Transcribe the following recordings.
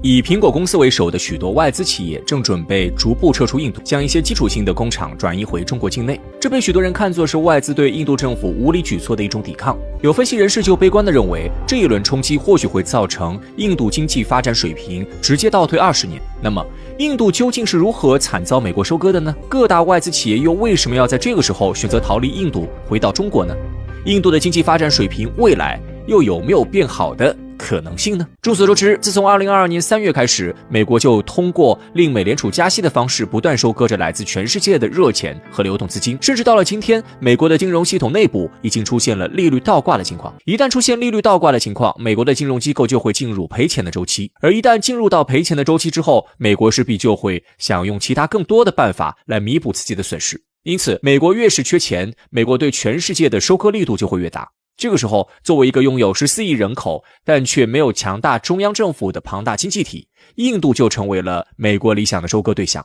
以苹果公司为首的许多外资企业正准备逐步撤出印度，将一些基础性的工厂转移回中国境内。这被许多人看作是外资对印度政府无理举措的一种抵抗。有分析人士就悲观地认为，这一轮冲击或许会造成印度经济发展水平直接倒退20年。那么，印度究竟是如何惨遭美国收割的呢？各大外资企业又为什么要在这个时候选择逃离印度，回到中国呢？印度的经济发展水平未来又有没有变好的可能性呢？众所周知，自从2022年3月开始，美国就通过令美联储加息的方式，不断收割着来自全世界的热钱和流动资金，甚至到了今天，美国的金融系统内部已经出现了利率倒挂的情况。一旦出现利率倒挂的情况，美国的金融机构就会进入赔钱的周期，而一旦进入到赔钱的周期之后，美国势必就会想用其他更多的办法来弥补自己的损失。因此，美国越是缺钱，美国对全世界的收割力度就会越大。这个时候，作为一个拥有14亿人口但却没有强大中央政府的庞大经济体，印度就成为了美国理想的收割对象。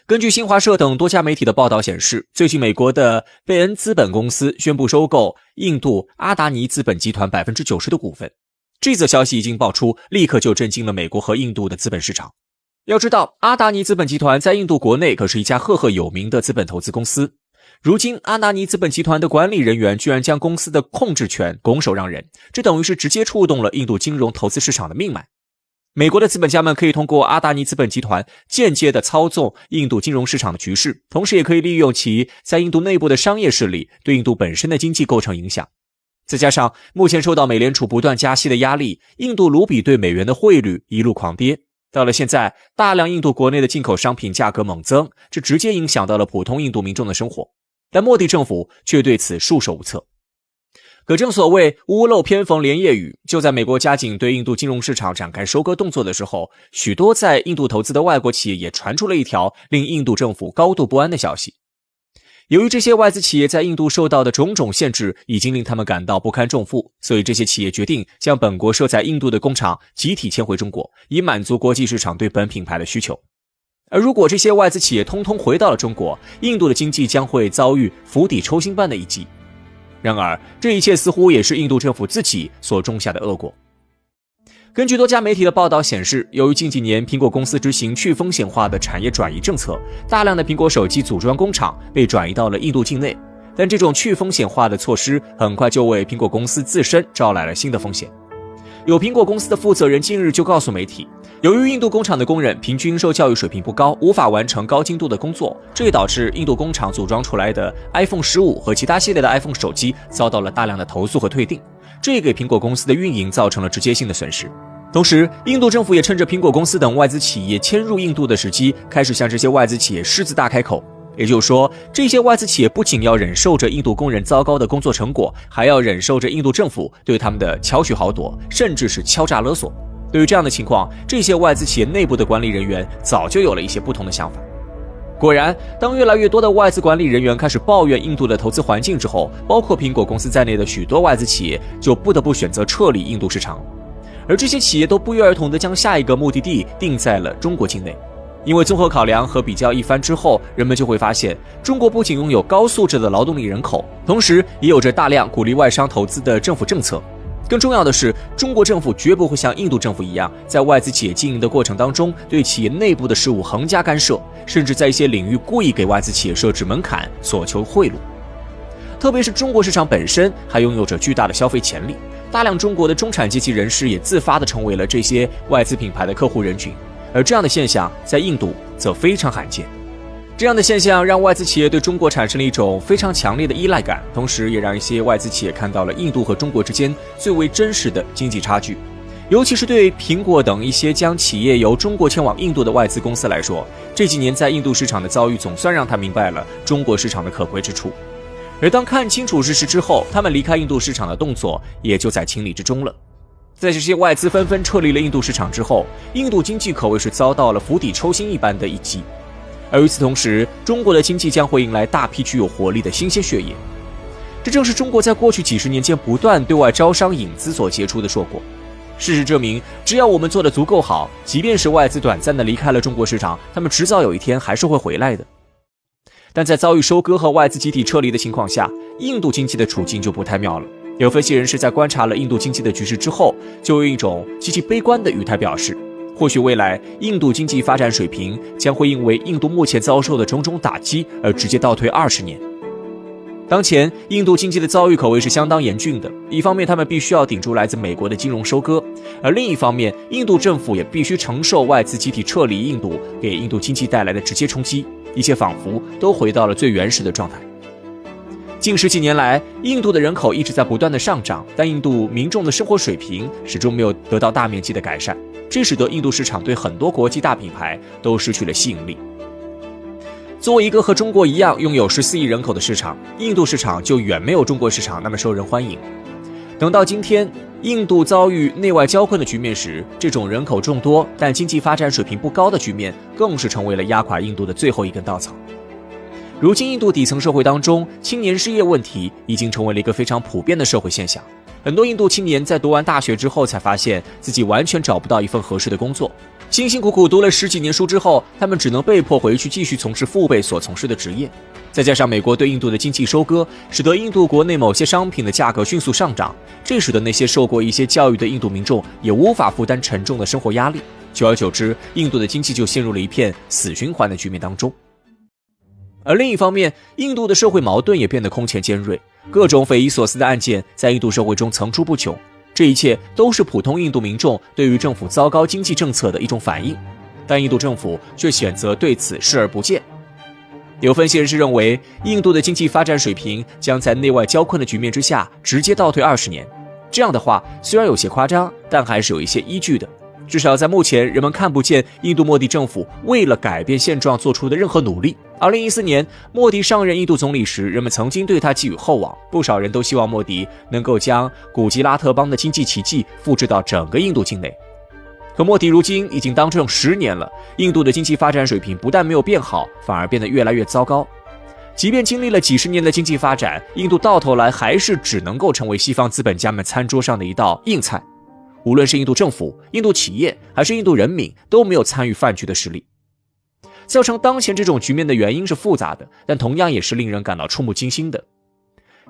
根据新华社等多家媒体的报道显示，最近美国的贝恩资本公司宣布收购印度阿达尼资本集团 90% 的股份。这则消息一经爆出，立刻就震惊了美国和印度的资本市场。要知道，阿达尼资本集团在印度国内可是一家赫赫有名的资本投资公司。如今，阿达尼资本集团的管理人员居然将公司的控制权拱手让人，这等于是直接触动了印度金融投资市场的命脉。美国的资本家们可以通过阿达尼资本集团间接的操纵印度金融市场的局势，同时也可以利用其在印度内部的商业势力对印度本身的经济构成影响。再加上目前受到美联储不断加息的压力，印度卢比对美元的汇率一路狂跌。到了现在，大量印度国内的进口商品价格猛增，这直接影响到了普通印度民众的生活。但莫迪政府却对此束手无策。可正所谓屋漏偏逢连夜雨，就在美国加紧对印度金融市场展开收割动作的时候，许多在印度投资的外国企业也传出了一条令印度政府高度不安的消息。由于这些外资企业在印度受到的种种限制已经令他们感到不堪重负，所以这些企业决定将本国设在印度的工厂集体迁回中国，以满足国际市场对本品牌的需求。而如果这些外资企业通通回到了中国，印度的经济将会遭遇釜底抽薪般的一击。然而，这一切似乎也是印度政府自己所种下的恶果。根据多家媒体的报道显示，由于近几年苹果公司执行去风险化的产业转移政策，大量的苹果手机组装工厂被转移到了印度境内。但这种去风险化的措施很快就为苹果公司自身招来了新的风险。有苹果公司的负责人近日就告诉媒体，由于印度工厂的工人平均受教育水平不高，无法完成高精度的工作，这也导致印度工厂组装出来的 iPhone 15和其他系列的 iPhone 手机遭到了大量的投诉和退订，这也给苹果公司的运营造成了直接性的损失。同时，印度政府也趁着苹果公司等外资企业迁入印度的时机，开始向这些外资企业狮子大开口。也就是说，这些外资企业不仅要忍受着印度工人糟糕的工作成果，还要忍受着印度政府对他们的巧取豪夺，甚至是敲诈勒索。对于这样的情况，这些外资企业内部的管理人员早就有了一些不同的想法。果然，当越来越多的外资管理人员开始抱怨印度的投资环境之后，包括苹果公司在内的许多外资企业就不得不选择撤离印度市场。而这些企业都不约而同地将下一个目的地定在了中国境内。因为综合考量和比较一番之后，人们就会发现，中国不仅拥有高素质的劳动力人口，同时也有着大量鼓励外商投资的政府政策。更重要的是，中国政府绝不会像印度政府一样，在外资企业经营的过程当中对企业内部的事务横加干涉，甚至在一些领域故意给外资企业设置门槛，索求贿赂。特别是中国市场本身还拥有着巨大的消费潜力，大量中国的中产阶级人士也自发地成为了这些外资品牌的客户人群。而这样的现象在印度则非常罕见。这样的现象让外资企业对中国产生了一种非常强烈的依赖感，同时也让一些外资企业看到了印度和中国之间最为真实的经济差距。尤其是对苹果等一些将企业由中国迁往印度的外资公司来说，这几年在印度市场的遭遇总算让他明白了中国市场的可贵之处。而当看清楚事实之后，他们离开印度市场的动作也就在情理之中了。在这些外资纷纷撤离了印度市场之后，印度经济可谓是遭到了釜底抽薪一般的一击。而与此同时，中国的经济将会迎来大批具有活力的新鲜血液。这正是中国在过去几十年间不断对外招商引资所结出的硕果。事实证明，只要我们做得足够好，即便是外资短暂的离开了中国市场，他们迟早有一天还是会回来的。但在遭遇收割和外资集体撤离的情况下，印度经济的处境就不太妙了。有分析人士在观察了印度经济的局势之后，就用一种极其悲观的语态表示，或许未来印度经济发展水平将会因为印度目前遭受的种种打击而直接倒退20年。当前印度经济的遭遇可谓是相当严峻的，一方面他们必须要顶住来自美国的金融收割，而另一方面印度政府也必须承受外资集体撤离印度给印度经济带来的直接冲击，一切仿佛都回到了最原始的状态。近10几年来，印度的人口一直在不断的上涨，但印度民众的生活水平始终没有得到大面积的改善，这使得印度市场对很多国际大品牌都失去了吸引力。作为一个和中国一样拥有14亿人口的市场，印度市场就远没有中国市场那么受人欢迎。等到今天，印度遭遇内外交困的局面时，这种人口众多但经济发展水平不高的局面，更是成为了压垮印度的最后一根稻草。如今，印度底层社会当中，青年失业问题已经成为了一个非常普遍的社会现象。很多印度青年在读完大学之后，才发现自己完全找不到一份合适的工作。辛辛苦苦读了10几年书之后，他们只能被迫回去继续从事父辈所从事的职业。再加上美国对印度的经济收割，使得印度国内某些商品的价格迅速上涨，这使得那些受过一些教育的印度民众也无法负担沉重的生活压力。久而久之，印度的经济就陷入了一片死循环的局面当中。而另一方面，印度的社会矛盾也变得空前尖锐，各种匪夷所思的案件在印度社会中层出不穷。这一切都是普通印度民众对于政府糟糕经济政策的一种反应，但印度政府却选择对此视而不见。有分析人士认为，印度的经济发展水平将在内外交困的局面之下直接倒退20年。这样的话虽然有些夸张，但还是有一些依据的。至少在目前，人们看不见印度莫迪政府为了改变现状做出的任何努力。2014年，莫迪上任印度总理时，人们曾经对他寄予厚望，不少人都希望莫迪能够将古吉拉特邦的经济奇迹复制到整个印度境内。可莫迪如今已经当政10年了，印度的经济发展水平不但没有变好，反而变得越来越糟糕。即便经历了几10年的经济发展，印度到头来还是只能够成为西方资本家们餐桌上的一道硬菜。无论是印度政府、印度企业还是印度人民，都没有参与饭局的实力。造成当前这种局面的原因是复杂的，但同样也是令人感到触目惊心的。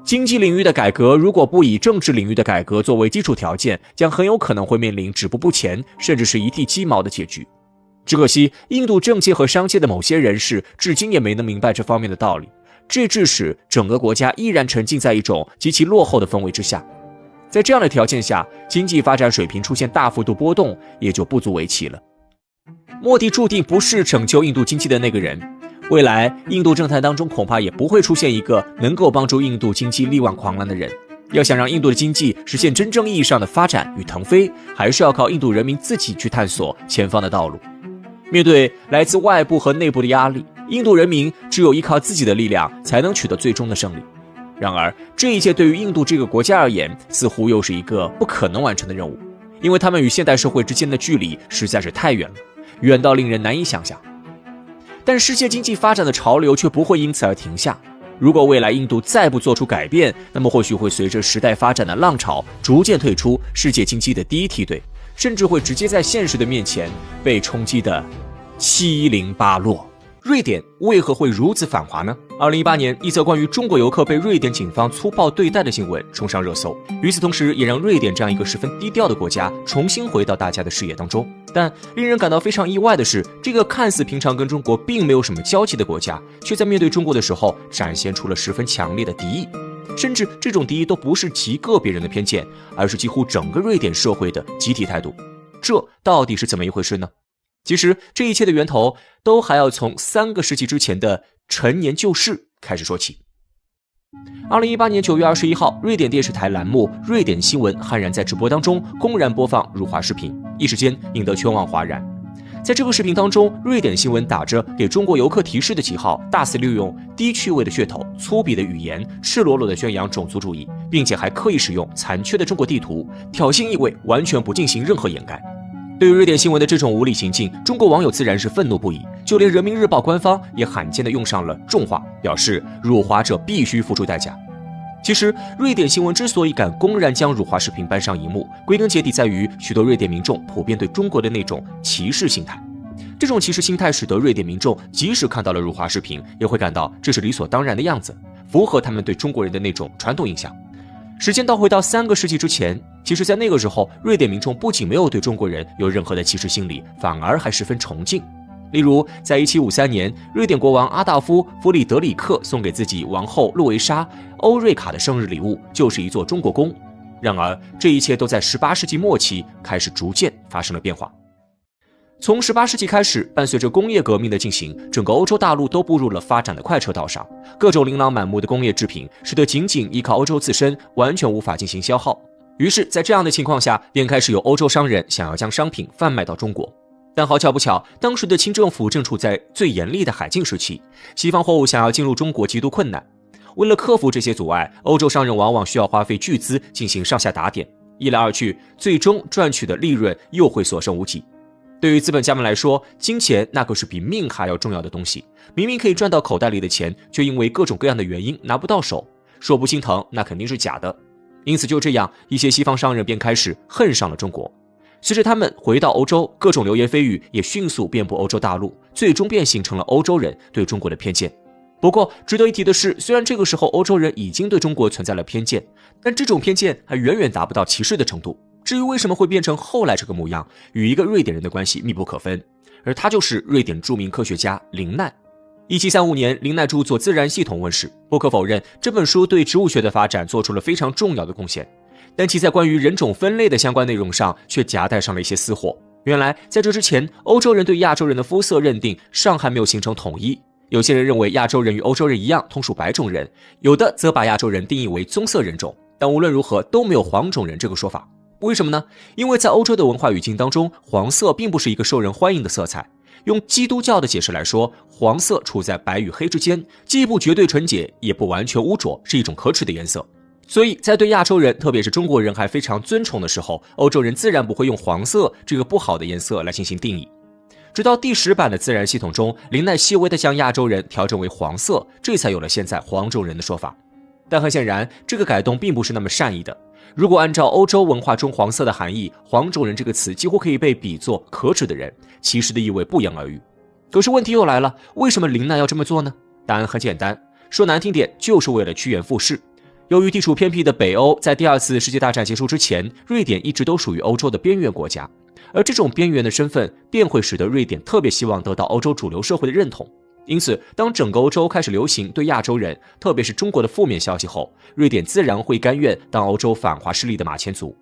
经济领域的改革如果不以政治领域的改革作为基础条件，将很有可能会面临止步不前，甚至是一地鸡毛的结局。只可惜，印度政界和商界的某些人士至今也没能明白这方面的道理，这致使整个国家依然沉浸在一种极其落后的氛围之下。在这样的条件下，经济发展水平出现大幅度波动也就不足为奇了。莫迪注定不是拯救印度经济的那个人，未来印度政坛当中恐怕也不会出现一个能够帮助印度经济力挽狂澜的人。要想让印度的经济实现真正意义上的发展与腾飞，还是要靠印度人民自己去探索前方的道路。面对来自外部和内部的压力，印度人民只有依靠自己的力量才能取得最终的胜利。然而，这一切对于印度这个国家而言，似乎又是一个不可能完成的任务，因为他们与现代社会之间的距离实在是太远了，远到令人难以想象。但世界经济发展的潮流却不会因此而停下。如果未来印度再不做出改变，那么或许会随着时代发展的浪潮，逐渐退出世界经济的第一梯队，甚至会直接在现实的面前被冲击得七零八落。瑞典为何会如此反华呢？2018年，一则关于中国游客被瑞典警方粗暴对待的新闻冲上热搜，与此同时，也让瑞典这样一个十分低调的国家重新回到大家的视野当中。但令人感到非常意外的是，这个看似平常跟中国并没有什么交集的国家，却在面对中国的时候展现出了十分强烈的敌意，甚至这种敌意都不是极个别人的偏见，而是几乎整个瑞典社会的集体态度。这到底是怎么一回事呢？其实这一切的源头都还要从3个世纪之前的陈年旧事开始说起。2018年9月21号，瑞典电视台栏目瑞典新闻悍然在直播当中公然播放辱华视频，一时间引得全网哗然。在这个视频当中，瑞典新闻打着给中国游客提示的旗号，大肆利用低趣味的噱头、粗鄙的语言，赤裸裸地宣扬种族主义，并且还刻意使用残缺的中国地图，挑衅意味完全不进行任何掩盖。对于瑞典新闻的这种无理行径，中国网友自然是愤怒不已，就连人民日报官方也罕见地用上了重话，表示辱华者必须付出代价。其实，瑞典新闻之所以敢公然将辱华视频搬上荧幕，归根结底在于许多瑞典民众普遍对中国的那种歧视心态。这种歧视心态使得瑞典民众即使看到了辱华视频，也会感到这是理所当然的样子，符合他们对中国人的那种传统印象。时间倒回到3个世纪之前，其实在那个时候，瑞典民众不仅没有对中国人有任何的歧视心理，反而还十分崇敬。例如，在1753年，瑞典国王阿道夫·弗里德里克送给自己王后路维莎·欧瑞卡的生日礼物就是一座中国宫。然而，这一切都在18世纪末期开始逐渐发生了变化。从18世纪开始，伴随着工业革命的进行，整个欧洲大陆都步入了发展的快车道上，各种琳琅满目的工业制品使得仅仅依靠欧洲自身完全无法进行消耗。于是，在这样的情况下，便开始有欧洲商人想要将商品贩卖到中国。但好巧不巧，当时的清政府正处在最严厉的海禁时期，西方货物想要进入中国极度困难。为了克服这些阻碍，欧洲商人往往需要花费巨资进行上下打点，一来二去，最终赚取的利润又会所剩无几。对于资本家们来说，金钱那可是比命还要重要的东西，明明可以赚到口袋里的钱，却因为各种各样的原因拿不到手，说不心疼那肯定是假的。因此就这样，一些西方商人便开始恨上了中国。随着他们回到欧洲，各种流言蜚语也迅速遍布欧洲大陆，最终便形成了欧洲人对中国的偏见。不过值得一提的是，虽然这个时候欧洲人已经对中国存在了偏见，但这种偏见还远远达不到歧视的程度。至于为什么会变成后来这个模样，与一个瑞典人的关系密不可分，而他就是瑞典著名科学家林奈。1735年，林奈著作《自然系统》问世，不可否认，这本书对植物学的发展做出了非常重要的贡献。但其在关于人种分类的相关内容上却夹带上了一些私货。原来在这之前，欧洲人对亚洲人的肤色认定尚还没有形成统一。有些人认为亚洲人与欧洲人一样同属白种人，有的则把亚洲人定义为棕色人种，但无论如何都没有黄种人这个说法。为什么呢？因为在欧洲的文化语境当中，黄色并不是一个受人欢迎的色彩。用基督教的解释来说，黄色处在白与黑之间，既不绝对纯洁，也不完全污浊，是一种可耻的颜色。所以在对亚洲人，特别是中国人还非常尊崇的时候，欧洲人自然不会用黄色这个不好的颜色来进行定义。直到第10版的自然系统中，林奈细微地将亚洲人调整为黄色，这才有了现在黄种人的说法。但很显然，这个改动并不是那么善意的。如果按照欧洲文化中黄色的含义，黄种人这个词几乎可以被比作可耻的人，歧视的意味不言而喻。可是问题又来了，为什么林奈要这么做呢？答案很简单，说难听点，就是为了趋炎附势。由于地处偏僻的北欧，在第2次世界大战结束之前，瑞典一直都属于欧洲的边缘国家，而这种边缘的身份便会使得瑞典特别希望得到欧洲主流社会的认同。因此，当整个欧洲开始流行对亚洲人，特别是中国的负面消息后，瑞典自然会甘愿当欧洲反华势力的马前卒。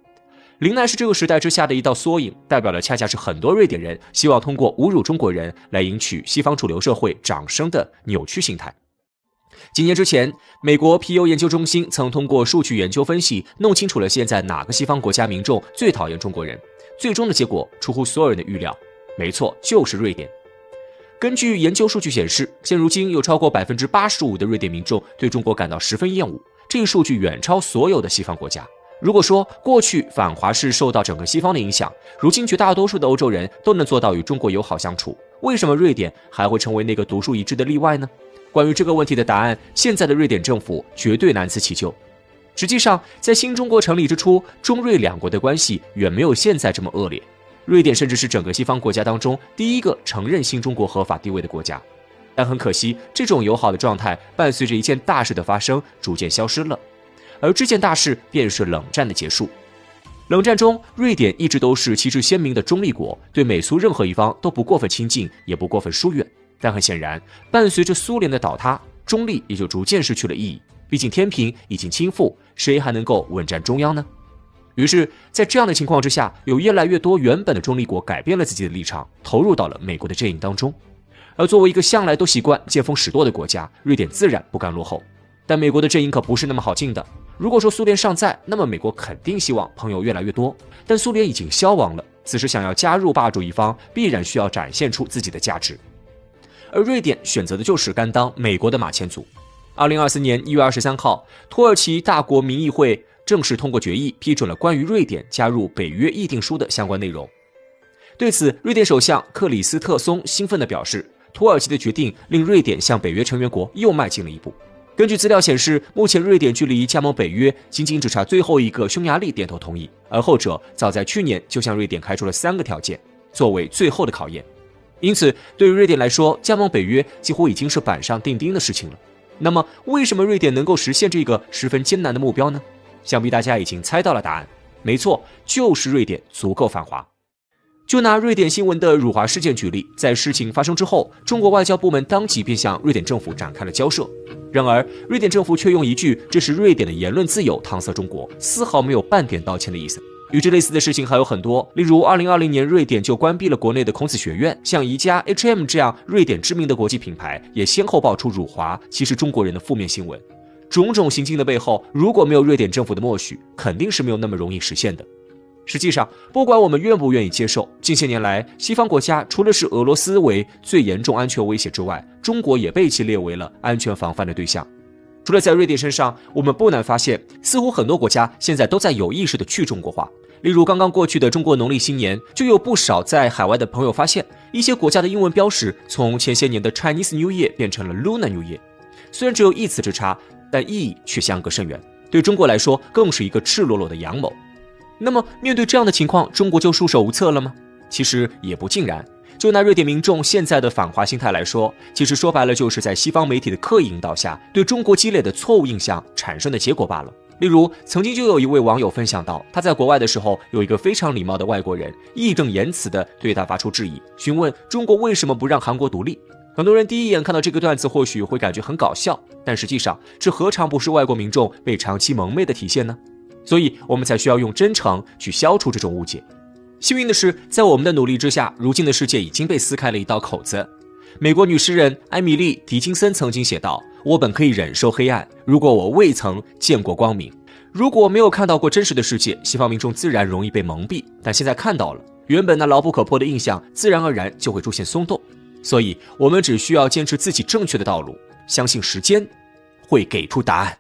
林奈是这个时代之下的一道缩影，代表了恰恰是很多瑞典人希望通过侮辱中国人来赢取西方主流社会掌声的扭曲心态。几年之前，美国皮尤研究中心曾通过数据研究分析，弄清楚了现在哪个西方国家民众最讨厌中国人。最终的结果出乎所有人的预料，没错，就是瑞典。根据研究数据显示，现如今有超过85%的瑞典民众对中国感到十分厌恶，这一数据远超所有的西方国家。如果说过去反华是受到整个西方的影响，如今绝大多数的欧洲人都能做到与中国友好相处，为什么瑞典还会成为那个独树一帜的例外呢？关于这个问题的答案，现在的瑞典政府绝对难辞其咎。实际上，在新中国成立之初，中瑞两国的关系远没有现在这么恶劣。瑞典甚至是整个西方国家当中第一个承认新中国合法地位的国家。但很可惜，这种友好的状态伴随着一件大事的发生逐渐消失了。而这件大事便是冷战的结束。冷战中，瑞典一直都是旗帜鲜明的中立国，对美苏任何一方都不过分亲近，也不过分疏远。但很显然，伴随着苏联的倒塌，中立也就逐渐失去了意义。毕竟天平已经倾覆，谁还能够稳占中央呢？于是，在这样的情况之下，有越来越多原本的中立国改变了自己的立场，投入到了美国的阵营当中。而作为一个向来都习惯见风使舵的国家，瑞典自然不甘落后。但美国的阵营可不是那么好进的。如果说苏联尚在，那么美国肯定希望朋友越来越多。但苏联已经消亡了，此时想要加入霸主一方，必然需要展现出自己的价值。而瑞典选择的就是甘当美国的马前卒。2024年1月23号，土耳其大国民议会正式通过决议，批准了关于瑞典加入北约议定书的相关内容。对此，瑞典首相克里斯特松兴奋地表示，土耳其的决定令瑞典向北约成员国又迈进了一步。根据资料显示，目前瑞典距离加盟北约仅只差最后一个匈牙利点头同意，而后者早在去年就向瑞典开出了3个条件，作为最后的考验。因此，对于瑞典来说，加盟北约几乎已经是板上钉钉的事情了。那么，为什么瑞典能够实现这个十分艰难的目标呢？想必大家已经猜到了答案，没错，就是瑞典足够繁华。就拿瑞典新闻的辱华事件举例，在事情发生之后，中国外交部门当即便向瑞典政府展开了交涉。然而，瑞典政府却用一句“这是瑞典的言论自由”搪塞中国，丝毫没有半点道歉的意思。与之类似的事情还有很多，例如2020年瑞典就关闭了国内的孔子学院，像宜家、H&M 这样瑞典知名的国际品牌也先后爆出辱华、歧视中国人的负面新闻。种种行径的背后，如果没有瑞典政府的默许，肯定是没有那么容易实现的。实际上，不管我们愿不愿意接受，近些年来，西方国家除了视俄罗斯为最严重安全威胁之外，中国也被其列为了安全防范的对象。除了在瑞典身上，我们不难发现，似乎很多国家现在都在有意识地去中国化。例如刚刚过去的中国农历新年，就有不少在海外的朋友发现，一些国家的英文标识从前些年的 Chinese New Year 变成了 Lunar New Year。虽然只有一词之差，但意义却相隔甚远，对中国来说更是一个赤裸裸的阳谋。那么面对这样的情况，中国就束手无策了吗？其实也不尽然。就拿瑞典民众现在的反华心态来说，其实说白了就是在西方媒体的刻意引导下，对中国积累的错误印象产生的结果罢了。例如，曾经就有一位网友分享到，他在国外的时候，有一个非常礼貌的外国人，义正言辞地对他发出质疑，询问中国为什么不让韩国独立。很多人第一眼看到这个段子或许会感觉很搞笑，但实际上这何尝不是外国民众被长期蒙昧的体现呢？所以我们才需要用真诚去消除这种误解。幸运的是，在我们的努力之下，如今的世界已经被撕开了一道口子。美国女诗人艾米丽·狄金森曾经写道：“我本可以忍受黑暗，如果我未曾见过光明。”如果没有看到过真实的世界，西方民众自然容易被蒙蔽，但现在看到了，原本那牢不可破的印象自然而然就会出现松动。所以我们只需要坚持自己正确的道路，相信时间会给出答案。